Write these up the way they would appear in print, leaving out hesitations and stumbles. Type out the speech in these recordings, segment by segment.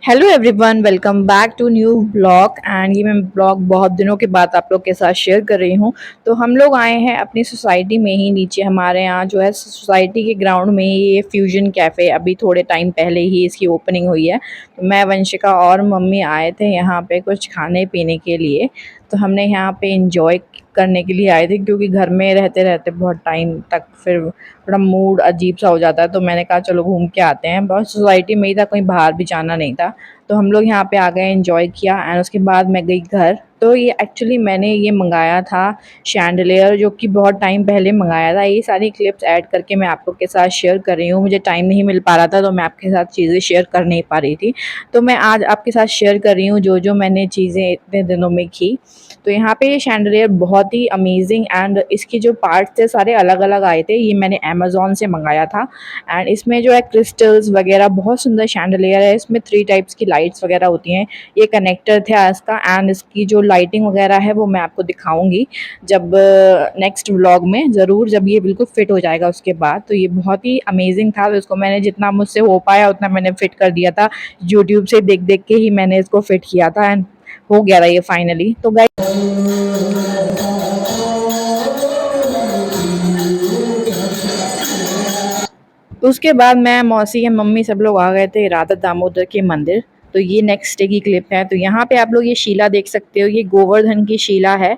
Hello everyone, welcome back to new blog. And ये मैं blog बहुत दिनों के बाद आप लोग के साथ शेयर कर रही हूँ। तो हम लोग आए हैं अपनी सोसाइटी में ही, नीचे हमारे यहाँ जो है सोसाइटी के ग्राउंड में ही ये फ्यूजन कैफ़े अभी थोड़े टाइम पहले ही इसकी ओपनिंग हुई है। तो मैं, वंशिका और मम्मी आए थे यहाँ पे कुछ खाने पीने के लिए। तो हमने यहाँ पे इंजॉय करने के लिए आए थे, क्योंकि घर में रहते रहते बहुत टाइम तक फिर थोड़ा मूड अजीब सा हो जाता है। तो मैंने कहा चलो घूम के आते हैं, बस सोसाइटी में ही था, कहीं बाहर भी जाना नहीं था। तो हम लोग यहाँ पे आ गए, एंजॉय किया। एंड उसके बाद मैं गई घर। तो ये एक्चुअली मैंने ये मंगाया था शैंडलियर, जो कि बहुत टाइम पहले मंगाया था। ये सारी क्लिप्स ऐड करके मैं आप लोग के साथ शेयर कर रही हूँ। मुझे टाइम नहीं मिल पा रहा था, तो मैं आपके साथ चीज़ें शेयर कर नहीं पा रही थी। तो मैं आज आपके साथ शेयर कर रही हूँ जो जो मैंने चीज़ें इतने दिनों में की। तो यहाँ पे ये शैंडलियर बहुत ही अमेजिंग, एंड इसके जो पार्ट्स थे सारे अलग अलग आए थे। ये मैंने अमेज़ोन से मंगाया था। एंड इसमें जो है क्रिस्टल्स वगैरह, बहुत सुंदर शैंडलियर है। इसमें 3 टाइप्स की लाइट्स वगैरह होती हैं। ये कनेक्टर था इसका। एंड इसकी जो लाइटिंग वगैरह है वो मैं आपको दिखाऊंगी जब नेक्स्ट व्लॉग में, ज़रूर, जब ये बिल्कुल फिट हो जाएगा उसके बाद। तो ये बहुत ही अमेजिंग था। तो इसको मैंने जितना मुझसे हो पाया उतना मैंने फिट कर दिया था। यूट्यूब से देख देख के ही मैंने इसको फिट किया था। एंड हो गया था ये फाइनली। तो गाइस, उसके बाद मैं, मौसी, मम्मी सब लोग आ गए थे राधा दामोदर के मंदिर। तो ये नेक्स्ट डे की क्लिप है। तो यहाँ पे आप लोग ये शिला देख सकते हो, ये गोवर्धन की शिला है।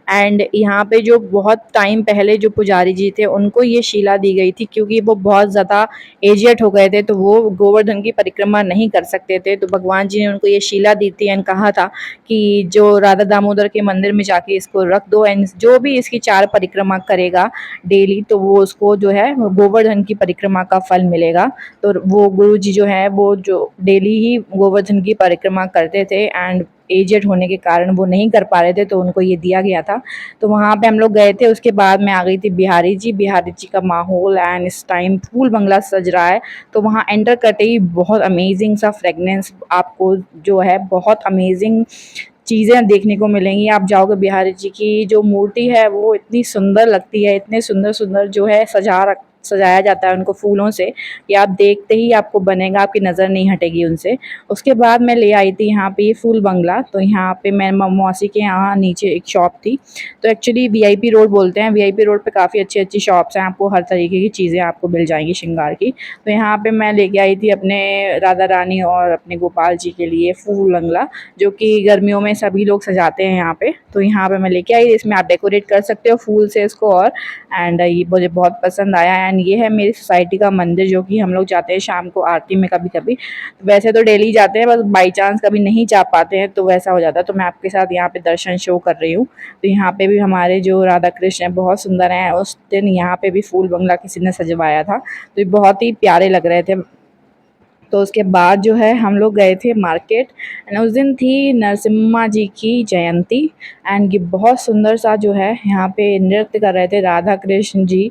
एंड यहाँ पे जो बहुत टाइम पहले जो पुजारी जी थे उनको ये शिला दी गई थी, क्योंकि वो बहुत ज़्यादा एजेड हो गए थे, तो वो गोवर्धन की परिक्रमा नहीं कर सकते थे। तो भगवान जी ने उनको ये शिला दी थी एंड कहा था कि जो राधा दामोदर के मंदिर में जाके इसको रख दो, एंड जो भी इसकी 4 परिक्रमा करेगा डेली, तो वो उसको जो है गोवर्धन की परिक्रमा का फल मिलेगा। तो वो गुरु जी जो है वो जो डेली ही गोवर्धन की परिक्रमा करते थे, एंड एजेड होने के कारण वो नहीं कर पा रहे थे, तो उनको ये दिया गया था। तो वहाँ पे हम लोग गए थे। उसके बाद मैं आ गई थी बिहारी जी का माहौल। एंड इस टाइम फूल बंगला सज रहा है। तो वहाँ एंटर करते ही बहुत अमेजिंग सा फ्रेगनेंस आपको जो है, बहुत अमेजिंग चीज़ें देखने को मिलेंगी। आप जाओगे, बिहारी जी की जो मूर्ति है वो इतनी सुंदर लगती है, इतने सुंदर सुंदर जो है सजाया जाता है उनको फूलों से, कि आप देखते ही आपको बनेगा, आपकी नज़र नहीं हटेगी उनसे। उसके बाद मैं ले आई थी यहाँ पे ये फूल बंगला। तो यहाँ पे मैं मौसी के यहाँ नीचे एक शॉप थी। तो एक्चुअली वीआईपी रोड बोलते हैं। वीआईपी रोड पे काफ़ी अच्छी अच्छी शॉप्स हैं, आपको हर तरीके की चीज़ें आपको मिल जाएंगी श्रृंगार की। तो यहाँ पे मैं लेके आई थी अपने राधा रानी और अपने गोपाल जी के लिए फूल बंगला, जो कि गर्मियों में सभी लोग सजाते हैं यहाँ पे। तो यहाँ पे मैं लेके आई। इसमें आप डेकोरेट कर सकते हो फूल से इसको। और एंड ये मुझे बहुत पसंद आया। एंड ये है मेरी सोसाइटी का मंदिर, जो कि हम लोग जाते हैं शाम को आरती में कभी कभी। वैसे तो डेली जाते हैं, बस बाई चांस कभी नहीं जा पाते हैं तो वैसा हो जाता है। तो मैं आपके साथ यहाँ पे दर्शन शो कर रही हूँ। तो यहाँ पे भी हमारे जो राधा कृष्ण हैं बहुत सुंदर हैं। उस दिन यहाँ पे भी फूल बंगला किसी ने सजवाया था, तो ये बहुत ही प्यारे लग रहे थे। तो उसके बाद जो है हम लोग गए थे मार्केट। एंड उस दिन थी नरसिम्हा जी की जयंती। एंड ये बहुत सुंदर सा जो है यहाँ पे नृत्य कर रहे थे राधा कृष्ण जी।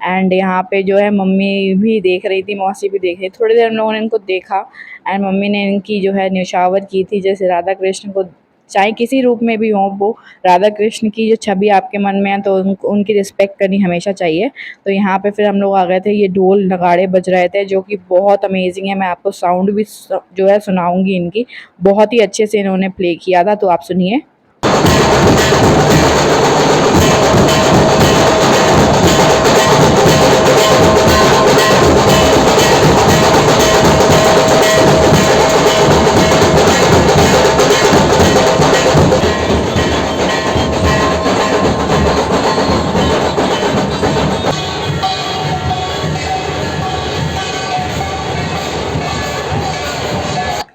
एंड यहाँ पे जो है मम्मी भी देख रही थी, मौसी भी देख रही थी। थोड़ी देर हम लोगों ने इनको देखा। एंड मम्मी ने इनकी जो है न्यौछावर की थी, जैसे राधा कृष्ण को, चाहे किसी रूप में भी हों, वो राधा कृष्ण की जो छवि आपके मन में है तो उनकी रिस्पेक्ट करनी हमेशा चाहिए। तो यहाँ पे फिर हम लोग आ गए थे। ये ढोल नगाड़े बज रहे थे, जो कि बहुत अमेजिंग है। मैं आपको साउंड भी जो है सुनाऊंगी इनकी। बहुत ही अच्छे से इन्होंने प्ले किया था, तो आप सुनिए।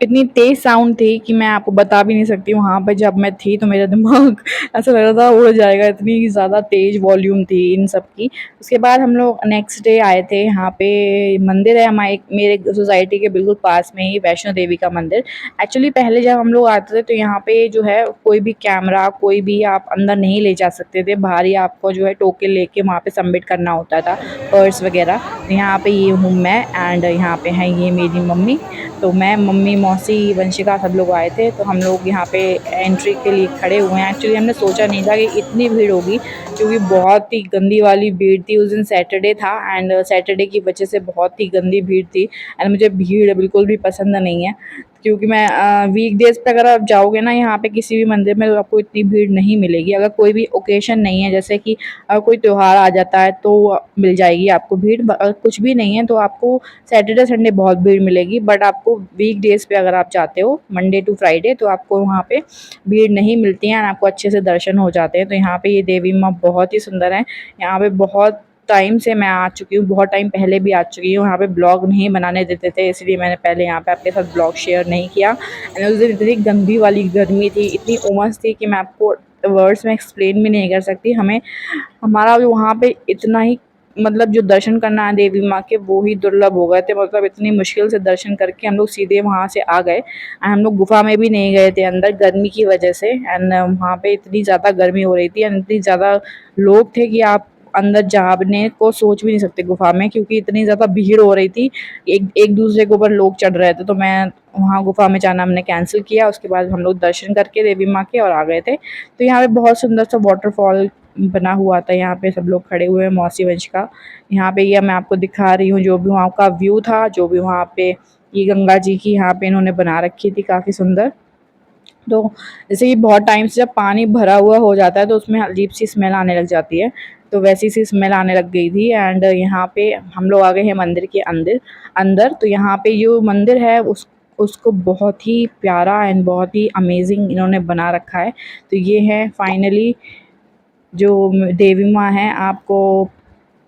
इतनी तेज साउंड थी कि मैं आपको बता भी नहीं सकती। वहाँ पे जब मैं थी तो मेरा दिमाग ऐसा लग रहा था उड़ जाएगा, इतनी ज़्यादा तेज वॉल्यूम थी इन सब की। उसके बाद हम लोग नेक्स्ट डे आए थे। यहाँ पे मंदिर है हमारे, मेरे सोसाइटी के बिल्कुल पास में ही, वैष्णो देवी का मंदिर। एक्चुअली पहले जब हम लोग आते थे तो यहाँ पे जो है कोई भी कैमरा, कोई भी आप अंदर नहीं ले जा सकते थे। बाहर ही आपको जो है टोकन लेके वहाँ पे सबमिट करना होता था, पर्स वगैरह। तो यहाँ पे ये हूँ मैं। एंड यहाँ पे हैं ये मेरी मम्मी। तो मैं, मम्मी, मौसी, वंशिका सब लोग आए थे। तो हम लोग यहाँ पे एंट्री के लिए खड़े हुए हैं। एक्चुअली हमने सोचा नहीं था कि इतनी भीड़ होगी, क्योंकि बहुत ही गंदी वाली भीड़ थी। उस दिन सैटरडे था, एंड सैटरडे की वजह से बहुत ही गंदी भीड़ थी। एंड मुझे भीड़ बिल्कुल भी पसंद नहीं है। क्योंकि मैं वीकडेज़ पे अगर आप जाओगे ना यहाँ पे किसी भी मंदिर में, तो आपको इतनी भीड़ नहीं मिलेगी। अगर कोई भी ओकेशन नहीं है, जैसे कि कोई त्योहार आ जाता है, तो मिल जाएगी आपको भीड़। कुछ भी नहीं है तो आपको सैटरडे संडे बहुत भीड़ मिलेगी, बट आपको वीकडेज़ पे अगर आप जाते हो मंडे टू फ्राइडे, तो आपको वहाँ पे भीड़ नहीं मिलती है और आपको अच्छे से दर्शन हो जाते हैं। तो यहाँ पे ये देवी माँ बहुत ही सुंदर है। यहाँ पे बहुत टाइम से मैं आ चुकी हूँ, बहुत टाइम पहले भी आ चुकी हूँ। यहाँ पे ब्लॉग नहीं बनाने देते थे, इसलिए मैंने पहले यहाँ पे आपके साथ ब्लॉग शेयर नहीं किया। एंड उस दिन इतनी गंदी वाली गर्मी थी, इतनी उमस थी कि मैं आपको वर्ड्स में एक्सप्लेन भी नहीं कर सकती। हमें हमारा जो वहाँ पे इतना ही मतलब जो दर्शन करना है देवी माँ के, वो ही दुर्लभ हो गए थे। मतलब इतनी मुश्किल से दर्शन करके हम लोग सीधे वहाँ से आ गए। एंड हम लोग गुफा में भी नहीं गए थे अंदर, गर्मी की वजह से। एंड वहाँ पे इतनी ज़्यादा गर्मी हो रही थी एंड इतनी ज़्यादा लोग थे कि आप अंदर जाने को सोच भी नहीं सकते गुफा में, क्योंकि इतनी ज़्यादा भीड़ हो रही थी। एक एक दूसरे के ऊपर लोग चढ़ रहे थे। तो मैं वहाँ गुफा में जाना हमने कैंसिल किया। उसके बाद हम लोग दर्शन करके देवी माँ के और आ गए थे। तो यहाँ पे बहुत सुंदर सा वाटरफॉल बना हुआ था। यहाँ पे सब लोग खड़े हुए हैं मौसी वंश का। यहाँ पे ये मैं आपको दिखा रही हूँ जो भी वहाँ का व्यू था, जो भी वहाँ पे ये गंगा जी की यहाँ पे इन्होंने बना रखी थी, काफ़ी सुंदर। तो जैसे कि बहुत टाइम से जब पानी भरा हुआ हो जाता है तो उसमें अजीब सी स्मेल आने लग जाती है, तो वैसी सी स्मेल आने लग गई थी। एंड यहाँ पे हम लोग आ गए हैं मंदिर के अंदर अंदर। तो यहाँ पे जो मंदिर है उसको बहुत ही प्यारा एंड बहुत ही अमेजिंग इन्होंने बना रखा है। तो ये है फाइनली जो देवी माँ हैं,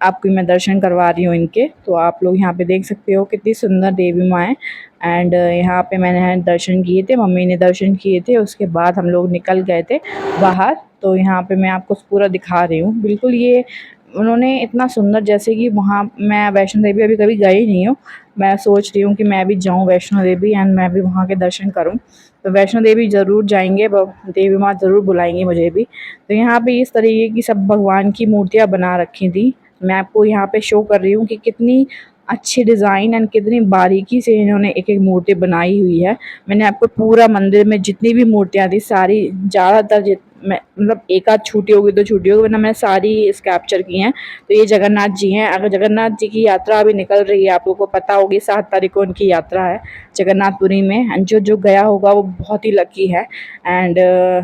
आपकी मैं दर्शन करवा रही हूँ इनके। तो आप लोग यहाँ पे देख सकते हो कितनी सुंदर देवी माँ है। एंड यहाँ पे मैंने दर्शन किए थे, मम्मी ने दर्शन किए थे, उसके बाद हम लोग निकल गए थे बाहर। तो यहाँ पे मैं आपको पूरा दिखा रही हूँ बिल्कुल। ये उन्होंने इतना सुंदर, जैसे कि वहाँ मैं वैष्णो देवी अभी कभी गई नहीं हूँ, मैं सोच रही हूँ कि मैं भी जाऊँ वैष्णो देवी एंड मैं भी वहाँ के दर्शन करूँ। तो वैष्णो देवी ज़रूर जाएंगे, देवी माँ ज़रूर बुलाएंगी मुझे भी। तो यहाँ पे इस तरीके की सब भगवान की मूर्तियाँ बना रखी थी। मैं आपको यहाँ पे शो कर रही हूँ कि कितनी अच्छी डिज़ाइन एंड कितनी बारीकी से इन्होंने एक एक मूर्ति बनाई हुई है। मैंने आपको पूरा मंदिर में जितनी भी मूर्तियाँ थी सारी, ज़्यादातर मैं मतलब एक आध छूटी होगी तो छूटी होगी, वरना मैंने सारी इस कैप्चर की हैं। तो ये जगन्नाथ जी हैं। अगर जगन्नाथ जी की यात्रा अभी निकल रही है, आप लोगों को पता होगी 7 तारीख को उनकी यात्रा है जगन्नाथपुरी में। एंड जो जो गया होगा वो बहुत ही लकी है। एंड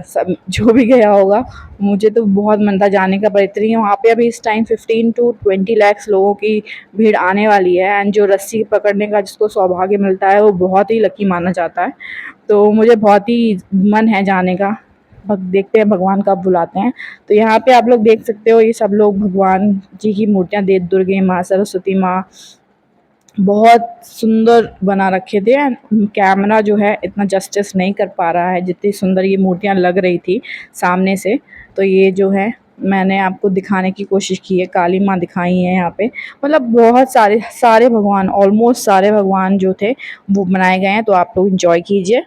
सब जो भी गया होगा, मुझे तो बहुत मन था जाने का, पर इतनी वहाँ पे अभी इस टाइम 15 to 20 लाख लोगों की भीड़ आने वाली है। एंड जो रस्सी पकड़ने का जिसको सौभाग्य मिलता है वो बहुत ही लकी माना जाता है। तो मुझे बहुत ही मन है जाने का। देखते हैं भगवान कब बुलाते हैं। तो यहाँ पे आप लोग देख सकते हो ये सब लोग भगवान जी की मूर्तियाँ, देव दुर्गे माँ, सरस्वती माँ, बहुत सुंदर बना रखे थे। कैमरा जो है इतना जस्टिस नहीं कर पा रहा है जितनी सुंदर ये मूर्तियाँ लग रही थी सामने से। तो ये जो है मैंने आपको दिखाने की कोशिश की है, काली माँ दिखाई है यहाँ पे। मतलब बहुत सारे सारे भगवान, ऑलमोस्ट सारे भगवान जो थे वो बनाए गए हैं। तो आप लोग इंजॉय कीजिए।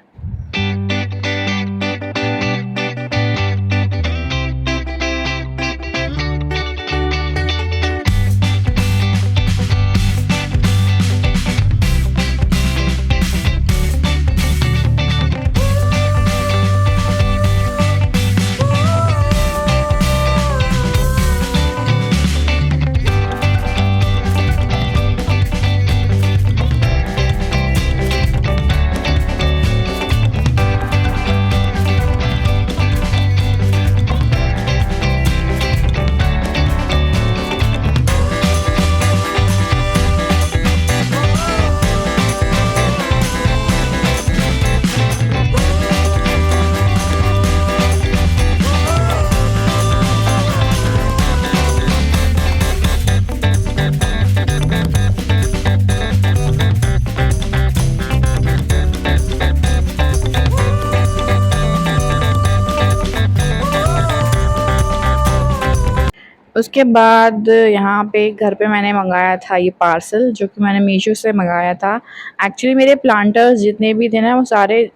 उसके बाद यहाँ पे घर पे मैंने मंगाया था ये पार्सल, जो कि मैंने मीशो से मंगाया था। एक्चुअली मेरे प्लांटर्स जितने भी थे ना, वो सारे,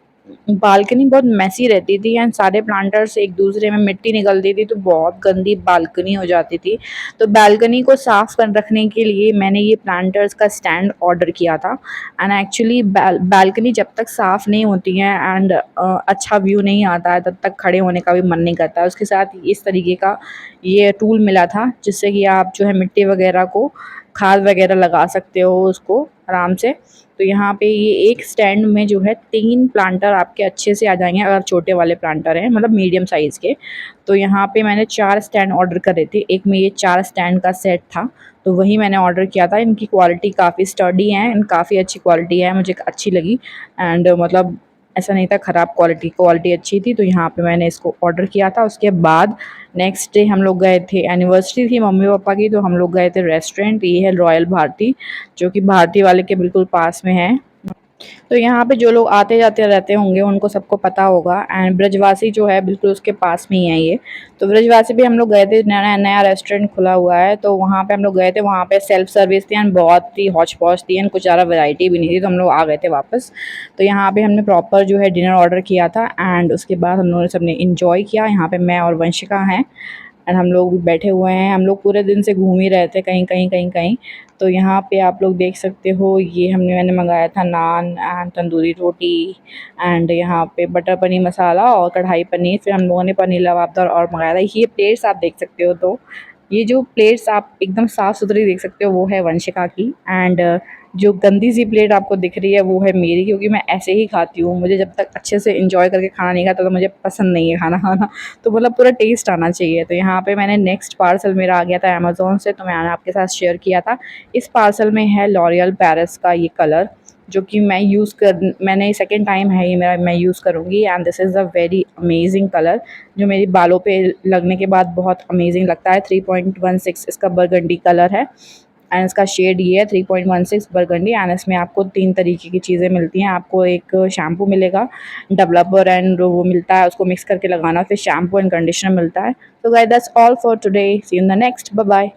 बालकनी बहुत मेसी रहती थी एंड सारे प्लांटर्स एक दूसरे में मिट्टी निकलती थी, तो बहुत गंदी बालकनी हो जाती थी। तो बालकनी को साफ कर रखने के लिए मैंने ये प्लांटर्स का स्टैंड ऑर्डर किया था। एंड एक्चुअली बालकनी जब तक साफ़ नहीं होती है एंड अच्छा व्यू नहीं आता है, तब तक खड़े होने का भी मन नहीं करता है। उसके साथ इस तरीके का ये टूल मिला था जिससे कि आप जो है मिट्टी वगैरह को, खाद वगैरह लगा सकते हो उसको आराम से। तो यहाँ पे ये एक स्टैंड में जो है 3 प्लांटर आपके अच्छे से आ जाएंगे अगर छोटे वाले प्लांटर हैं, मतलब मीडियम साइज़ के। तो यहाँ पे मैंने 4 स्टैंड ऑर्डर करे थे, एक में ये 4 स्टैंड का सेट था, तो वही मैंने ऑर्डर किया था। इनकी क्वालिटी काफ़ी स्टर्डी है, काफ़ी अच्छी क्वालिटी है, मुझे अच्छी लगी। एंड मतलब ऐसा नहीं था ख़राब क्वालिटी, क्वालिटी अच्छी थी, तो यहाँ पे मैंने इसको ऑर्डर किया था। उसके बाद नेक्स्ट डे हम लोग गए थे, एनिवर्सरी थी मम्मी पापा की, तो हम लोग गए थे रेस्टोरेंट। ये है रॉयल भारती, जो कि भारती वाले के बिल्कुल पास में है। तो यहाँ पे जो लोग आते जाते रहते होंगे उनको सबको पता होगा। एंड ब्रजवासी जो है बिल्कुल उसके पास में ही है ये। तो ब्रजवासी भी हम लोग गए थे, नया नया रेस्टोरेंट खुला हुआ है, तो वहाँ पे हम लोग गए थे। वहाँ पे सेल्फ सर्विस थी एंड बहुत ही हौच पौच थी एंड कुछ ज़्यादा वैरायटी भी नहीं थी, तो हम लोग आ गए थे वापस। तो यहाँ पे हमने प्रॉपर जो है डिनर ऑर्डर किया था एंड उसके बाद हम लोगों ने सबने इंजॉय किया। यहाँ पे मैं और वंशिका हैं एंड हम लोग भी बैठे हुए हैं। हम लोग पूरे दिन से घूम ही रहे थे, कहीं कहीं कहीं कहीं। तो यहाँ पे आप लोग देख सकते हो, ये मैंने मंगाया था नान एंड तंदूरी रोटी एंड यहाँ पे बटर पनीर मसाला और कढ़ाई पनीर। फिर हम लोगों ने पनीर लबाबदार और मंगाया था। ये प्लेट्स आप देख सकते हो, तो ये जो प्लेट्स आप एकदम साफ़ सुथरी देख सकते हो वो है वंशिका की। एंड जो गंदी सी प्लेट आपको दिख रही है वो है मेरी, क्योंकि मैं ऐसे ही खाती हूँ। मुझे जब तक अच्छे से एंजॉय करके खाना नहीं खाता तो मुझे पसंद नहीं है खाना खाना। तो मतलब पूरा टेस्ट आना चाहिए। तो यहाँ पे मैंने नेक्स्ट पार्सल मेरा आ गया था अमेज़ोन से, तो मैंने आपके साथ शेयर किया था। इस पार्सल में है लॉरियल पेरिस का ये कलर, जो कि मैंने सेकंड टाइम है ये मेरा, मैं यूज़ करूँगी। And this is a very amazing colour, जो मेरी बालों पे लगने के बाद बहुत अमेजिंग लगता है। 3.16 इसका बरगंडी कलर है एंड इसका शेड ये है 3.16 बरगंडी। एंड इसमें आपको 3 तरीके की चीज़ें मिलती हैं। आपको एक शैम्पू मिलेगा, डेवलपर एंड वो मिलता है, उसको मिक्स करके लगाना, फिर शैम्पू एंड कंडीशनर मिलता है। तो guys that's all for today, see you in the next, bye bye.